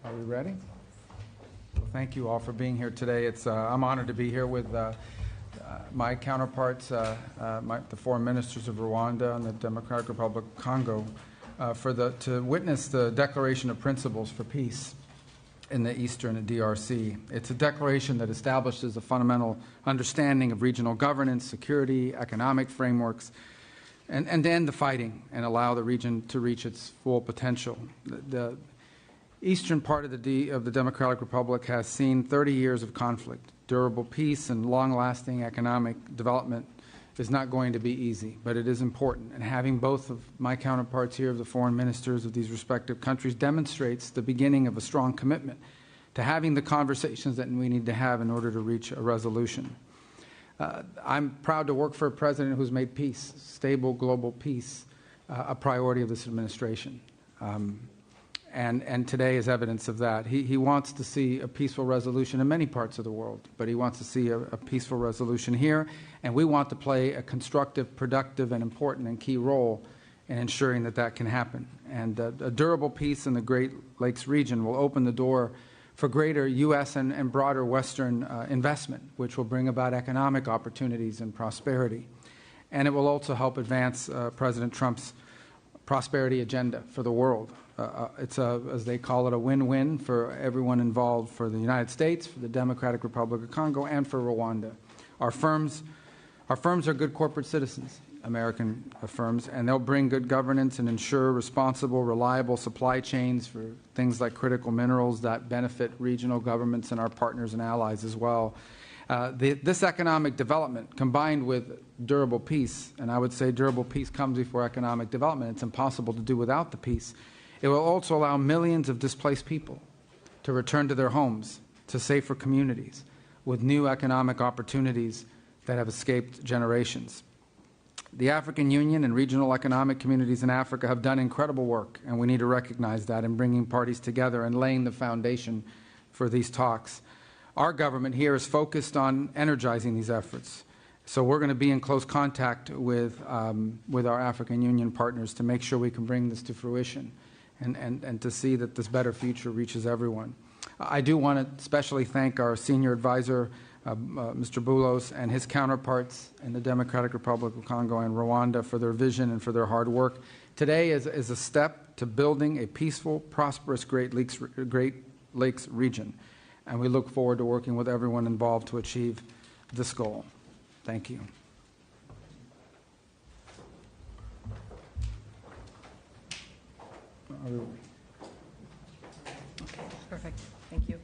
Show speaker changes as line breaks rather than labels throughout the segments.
Are we ready? Well, thank you all for being here today. I'm honored to be here with my counterparts, the foreign ministers of Rwanda and the Democratic Republic of Congo, to witness the Declaration of Principles for Peace in the Eastern DRC. It's a declaration that establishes a fundamental understanding of regional governance, security, economic frameworks, and to end the fighting and allow the region to reach its full potential. The eastern part of the Democratic Republic has seen 30 years of conflict. Durable peace and long-lasting economic development is not going to be easy, but it is important. And having both of my counterparts here, of the foreign ministers of these respective countries, demonstrates the beginning of a strong commitment to having the conversations that we need to have in order to reach a resolution. I'm proud to work for a president who's made peace, stable global peace, a priority of this administration. And today is evidence of that. He wants to see a peaceful resolution in many parts of the world, but he wants to see a peaceful resolution here, and we want to play a constructive, productive, and important and key role in ensuring that that can happen. And a durable peace in the Great Lakes region will open the door for greater U.S. and broader Western investment, which will bring about economic opportunities and prosperity. And it will also help advance President Trump's prosperity agenda for the world. It's as they call it, a win-win for everyone involved, for the United States, for the Democratic Republic of Congo, and for Rwanda. Our firms are good corporate citizens, American firms, and they'll bring good governance and ensure responsible, reliable supply chains for things like critical minerals that benefit regional governments and our partners and allies as well. This economic development, combined with durable peace, and I would say durable peace comes before economic development. It's impossible to do without the peace. It will also allow millions of displaced people to return to their homes, to safer communities, with new economic opportunities that have escaped generations. The African Union and regional economic communities in Africa have done incredible work, and we need to recognize that in bringing parties together and laying the foundation for these talks. Our government here is focused on energizing these efforts. So we're going to be in close contact with our African Union partners to make sure we can bring this to fruition and to see that this better future reaches everyone. I do want to especially thank our senior advisor, Mr. Boulos, and his counterparts in the Democratic Republic of Congo and Rwanda for their vision and for their hard work. Today is a step to building a peaceful, prosperous Great Lakes region, and we look forward to working with everyone involved to achieve this goal. Thank you.
Okay, perfect. Thank you.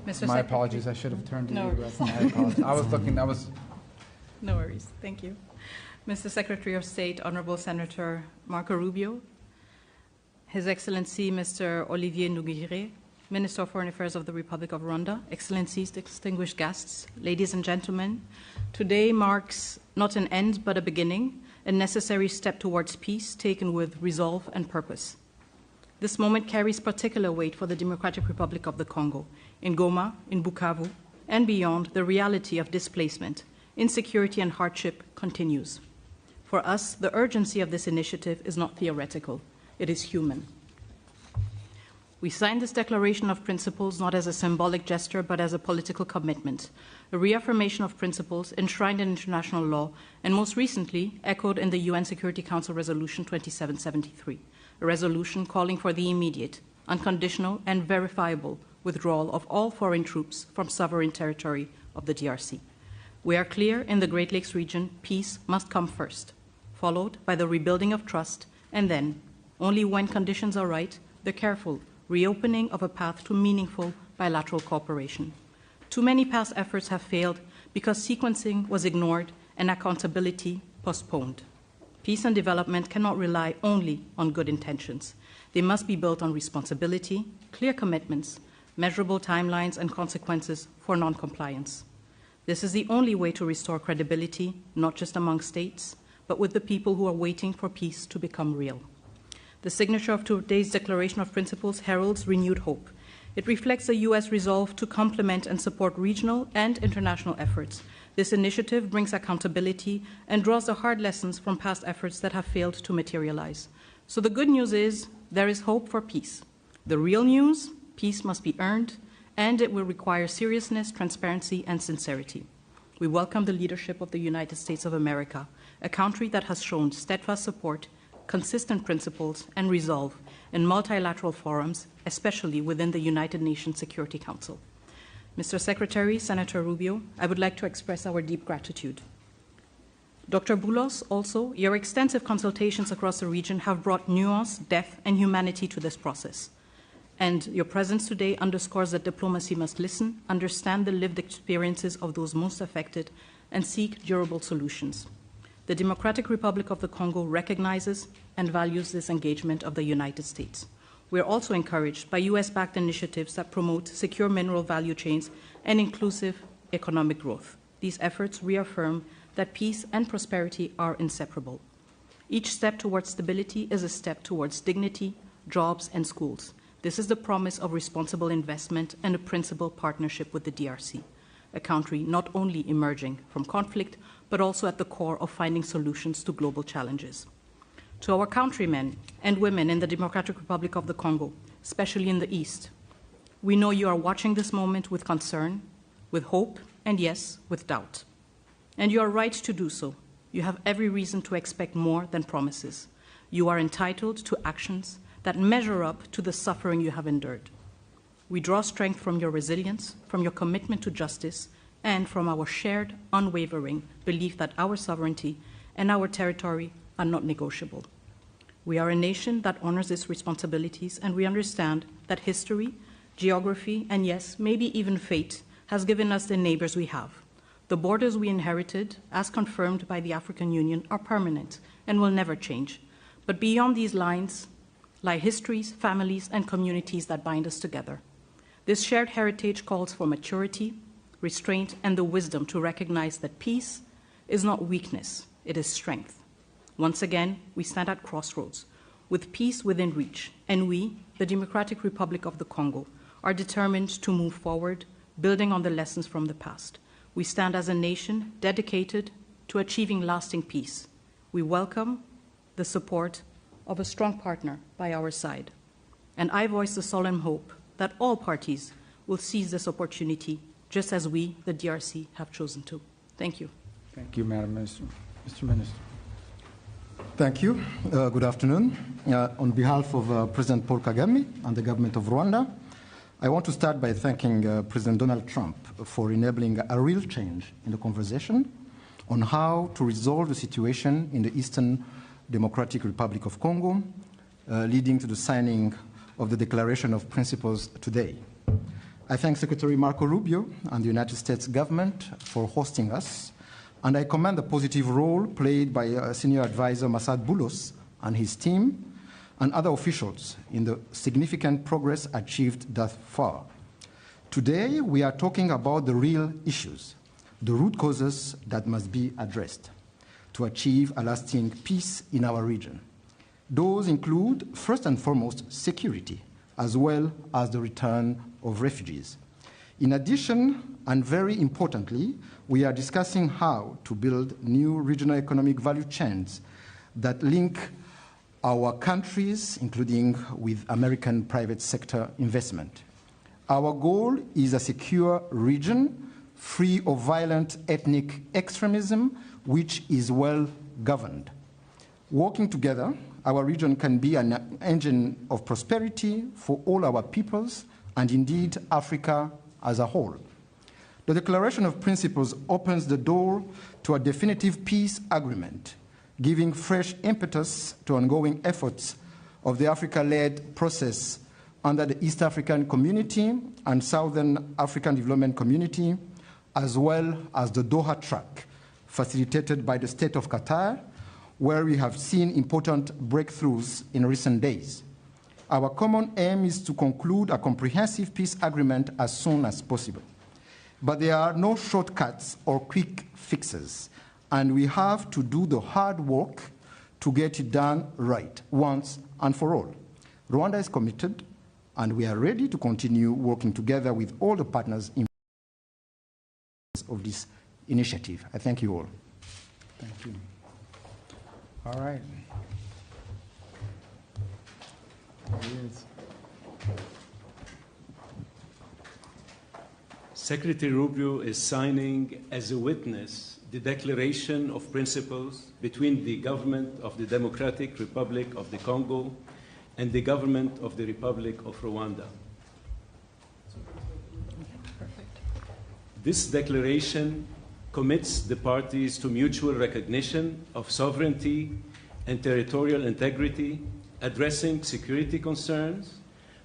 Mr.
My apologies. I should have turned to
No.
you. My apologies. I was looking. That was.
No worries. Thank you. Mr. Secretary of State, Honorable Senator Marco Rubio, His Excellency Mr. Olivier Nduhungirehe, Minister of Foreign Affairs of the Republic of Rwanda, Excellencies, distinguished guests, ladies and gentlemen, today marks not an end but a beginning, a necessary step towards peace taken with resolve and purpose. This moment carries particular weight for the Democratic Republic of the Congo. In Goma, in Bukavu, and beyond, the reality of displacement, insecurity, and hardship continues. For us, the urgency of this initiative is not theoretical, it is human. We signed this Declaration of Principles not as a symbolic gesture, but as a political commitment, a reaffirmation of principles enshrined in international law, and most recently echoed in the UN Security Council Resolution 2773, a resolution calling for the immediate, unconditional, and verifiable withdrawal of all foreign troops from sovereign territory of the DRC. We are clear in the Great Lakes region, peace must come first, followed by the rebuilding of trust, and then, only when conditions are right, the careful reopening of a path to meaningful bilateral cooperation. Too many past efforts have failed because sequencing was ignored and accountability postponed. Peace and development cannot rely only on good intentions. They must be built on responsibility, clear commitments, measurable timelines, and consequences for non-compliance. This is the only way to restore credibility, not just among states, but with the people who are waiting for peace to become real. The signature of today's Declaration of Principles heralds renewed hope. It reflects the U.S. resolve to complement and support regional and international efforts. This initiative brings accountability and draws the hard lessons from past efforts that have failed to materialize. So the good news is there is hope for peace. The real news peace must be earned, and it will require seriousness, transparency, and sincerity. We welcome the leadership of the United States of America, a country that has shown steadfast support, consistent principles, and resolve in multilateral forums, especially within the United Nations Security Council. Mr. Secretary, Senator Rubio, I would like to express our deep gratitude. Dr. Boulos, also, your extensive consultations across the region have brought nuance, depth, and humanity to this process. And your presence today underscores that diplomacy must listen, understand the lived experiences of those most affected, and seek durable solutions. The Democratic Republic of the Congo recognizes and values this engagement of the United States. We are also encouraged by US-backed initiatives that promote secure mineral value chains and inclusive economic growth. These efforts reaffirm that peace and prosperity are inseparable. Each step towards stability is a step towards dignity, jobs, and schools. This is the promise of responsible investment and a principled partnership with the DRC, a country not only emerging from conflict, but also at the core of finding solutions to global challenges. To our countrymen and women in the Democratic Republic of the Congo, especially in the East, we know you are watching this moment with concern, with hope, and yes, with doubt. And you are right to do so. You have every reason to expect more than promises. You are entitled to actions that measure up to the suffering you have endured. We draw strength from your resilience, from your commitment to justice, and from our shared, unwavering belief that our sovereignty and our territory are not negotiable. We are a nation that honors its responsibilities, and we understand that history, geography, and yes, maybe even fate has given us the neighbors we have. The borders we inherited, as confirmed by the African Union, are permanent and will never change. But beyond these lines lie histories, families, and communities that bind us together. This shared heritage calls for maturity, restraint, and the wisdom to recognize that peace is not weakness, it is strength. Once again, we stand at crossroads, with peace within reach, and we, the Democratic Republic of the Congo, are determined to move forward, building on the lessons from the past. We stand as a nation dedicated to achieving lasting peace. We welcome the support of a strong partner by our side. And I voice the solemn hope that all parties will seize this opportunity, just as we, the DRC, have chosen to. Thank you.
Thank you, Madam Minister. Mr. Minister.
Thank you. Good afternoon. On behalf of President Paul Kagame and the government of Rwanda, I want to start by thanking President Donald Trump for enabling a real change in the conversation on how to resolve the situation in the Eastern Democratic Republic of Congo, leading to the signing of the Declaration of Principles today. I thank Secretary Marco Rubio and the United States government for hosting us, and I commend the positive role played by Senior Advisor Masad Boulos and his team and other officials in the significant progress achieved thus far. Today, we are talking about the real issues, the root causes that must be addressed to achieve a lasting peace in our region. Those include, first and foremost, security, as well as the return of refugees. In addition, and very importantly, we are discussing how to build new regional economic value chains that link our countries, including with American private sector investment. Our goal is a secure region, free of violent ethnic extremism, which is well governed. Working together, our region can be an engine of prosperity for all our peoples and indeed Africa as a whole. The Declaration of Principles opens the door to a definitive peace agreement, giving fresh impetus to ongoing efforts of the Africa-led process under the East African Community and Southern African Development Community, as well as the Doha track, facilitated by the State of Qatar, where we have seen important breakthroughs in recent days. Our common aim is to conclude a comprehensive peace agreement as soon as possible. But there are no shortcuts or quick fixes, and we have to do the hard work to get it done right, once and for all. Rwanda is committed, and we are ready to continue working together with all the partners in of this initiative. I thank you all.
Thank you. All right. There he is.
Secretary Rubio is signing as a witness the Declaration of Principles between the government of the Democratic Republic of the Congo and the government of the Republic of Rwanda. This declaration commits the parties to mutual recognition of sovereignty and territorial integrity, addressing security concerns,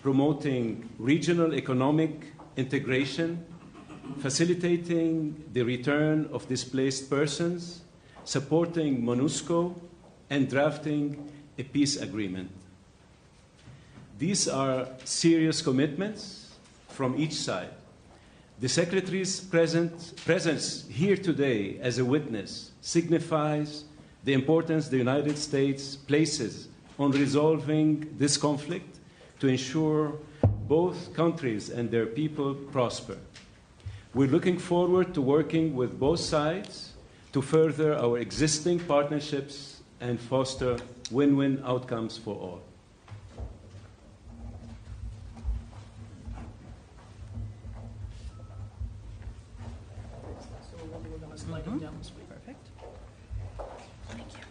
promoting regional economic integration, facilitating the return of displaced persons, supporting MONUSCO, and drafting a peace agreement. These are serious commitments from each side. The Secretary's presence here today as a witness signifies the importance the United States places on resolving this conflict to ensure both countries and their people prosper. We're looking forward to working with both sides to further our existing partnerships and foster win-win outcomes for all.
Perfect. Thank you.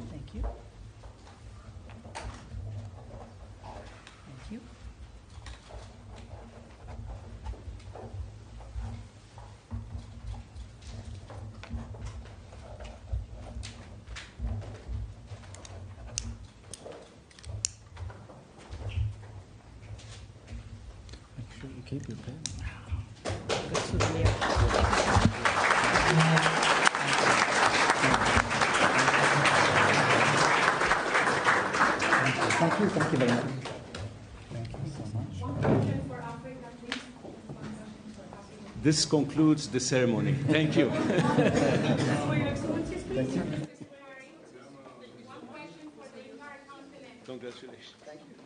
Thank you. Thank you.
Make sure you keep your pen.
Good souvenir.
Thank you very much.
Thank you so much.
This concludes the ceremony. Thank you.
For your excellencies, please.
Thank you.
One question for the entire continent.
Congratulations.
Thank you.